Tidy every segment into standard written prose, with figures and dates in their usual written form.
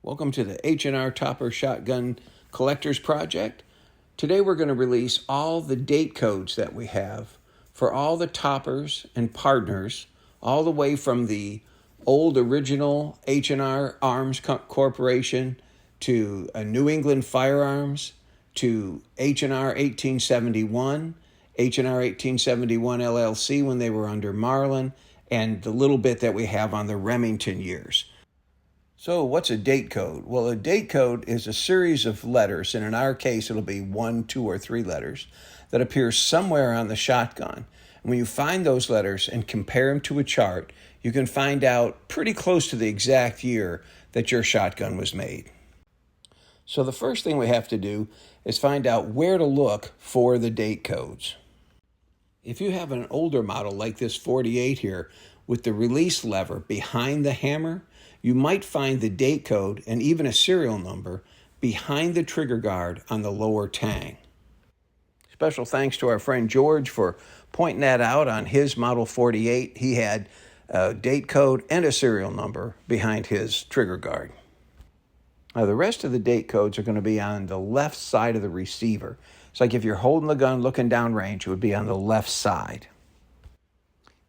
Welcome to the H&R Topper Shotgun Collectors Project. Today we're going to release all the date codes that we have for all the toppers and Pardners, all the way from the old original H&R Arms Corporation to New England Firearms to H&R 1871, H&R 1871 LLC when they were under Marlin, and the little bit that we have on the Remington years. So what's a date code? Well, a date code is a series of letters, and in our case, it'll be 1, 2, or 3 letters that appear somewhere on the shotgun. And when you find those letters and compare them to a chart, you can find out pretty close to the exact year that your shotgun was made. So the first thing we have to do is find out where to look for the date codes. If you have an older model like this 48 here with the release lever behind the hammer, you might find the date code and even a serial number behind the trigger guard on the lower tang. Special thanks to our friend George for pointing that out on his Model 48. He had a date code and a serial number behind his trigger guard. Now the rest of the date codes are going to be on the left side of the receiver. It's like if you're holding the gun looking downrange, it would be on the left side.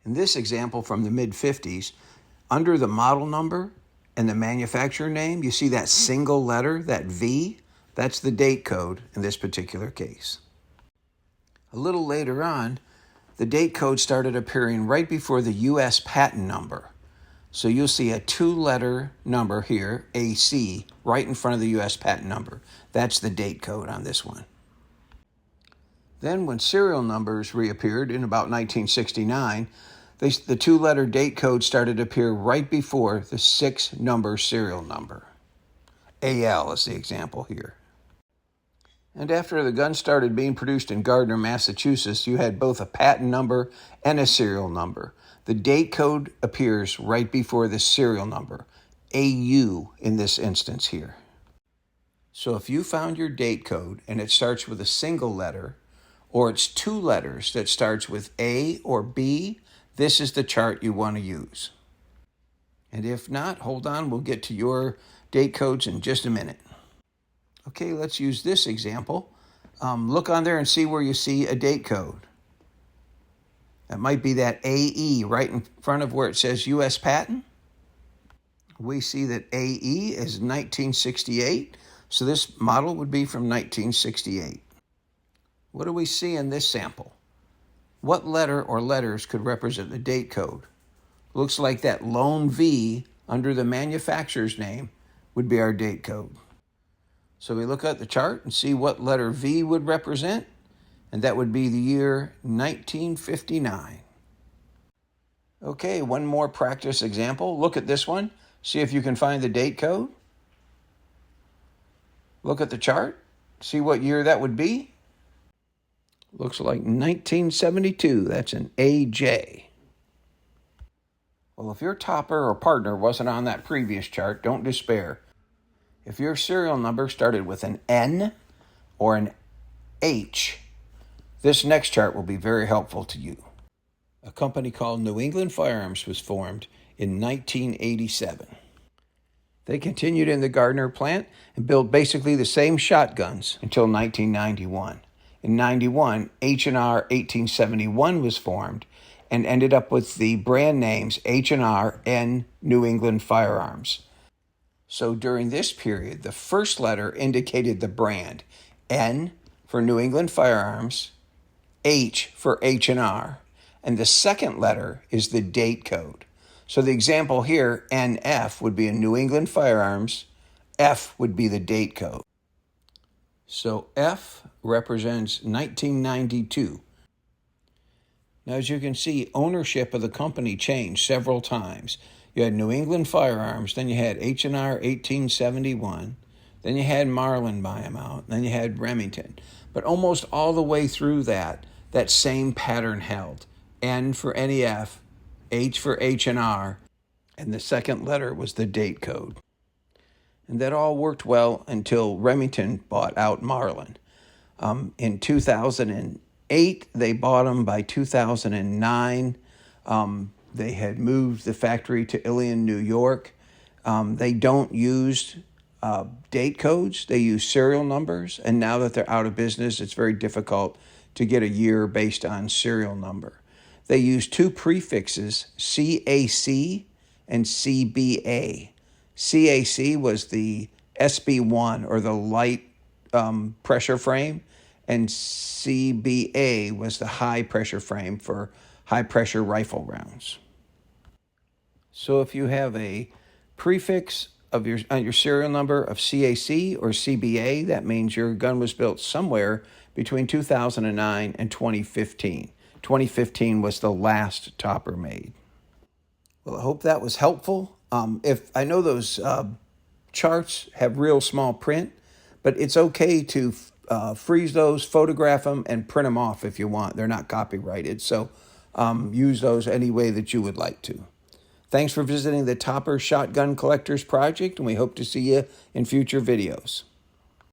In this example from the mid-50s, under the model number and the manufacturer name, you see that single letter, that V? That's the date code in this particular case. A little later on, the date code started appearing right before the U.S. patent number. So you'll see a 2-letter number here, AC, right in front of the U.S. patent number. That's the date code on this one. Then when serial numbers reappeared in about 1969, the 2-letter date code started to appear right before the 6-number serial number. AL is the example here. And after the gun started being produced in Gardner, Massachusetts, you had both a patent number and a serial number. The date code appears right before the serial number, AU in this instance here. So if you found your date code and it starts with a single letter, or it's 2 letters that starts with A or B, this is the chart you want to use. And if not, hold on, we'll get to your date codes in just a minute. Okay, let's use this example. Look on there and see where you see a date code. That might be that AE right in front of where it says U.S. patent. We see that AE is 1968, so this model would be from 1968. What do we see in this sample? What letter or letters could represent the date code? Looks like that lone V under the manufacturer's name would be our date code. So we look at the chart and see what letter V would represent, and that would be the year 1959. Okay, one more practice example. Look at this one. See if you can find the date code. Look at the chart. See what year that would be. Looks like 1972. That's an AJ. Well, if your topper or partner wasn't on that previous chart, don't despair. If your serial number started with an N or an H, this next chart will be very helpful to you. A company called New England Firearms was formed in 1987. They continued in the Gardner plant and built basically the same shotguns until 1991. In 91, H&R 1871 was formed and ended up with the brand names H&R and New England Firearms. So during this period, the first letter indicated the brand, N for New England Firearms, H for H&R, and the second letter is the date code. So the example here, NF, would be a New England Firearms, F would be the date code. So F represents 1992. Now, as you can see, ownership of the company changed several times. You had New England Firearms, then you had H&R 1871, then you had Marlin buy them out, then you had Remington. But almost all the way through that same pattern held. N for NEF, H for H&R, and the second letter was the date code. And that all worked well until Remington bought out Marlin. In 2008, they bought them. By 2009, they had moved the factory to Ilion, New York. They don't use date codes. They use serial numbers, and now that they're out of business, it's very difficult to get a year based on serial number. They use two prefixes, CAC and CBA. CAC was the SB1, or the light pressure frame, and CBA was the high pressure frame for high pressure rifle rounds. So if you have a prefix of your serial number of CAC or CBA, that means your gun was built somewhere between 2009 and 2015. 2015 was the last topper made. Well, I hope that was helpful. If I know those charts have real small print, but it's okay to freeze those, photograph them, and print them off if you want. They're not copyrighted, so use those any way that you would like to. Thanks for visiting the Topper Shotgun Collectors Project, and we hope to see you in future videos.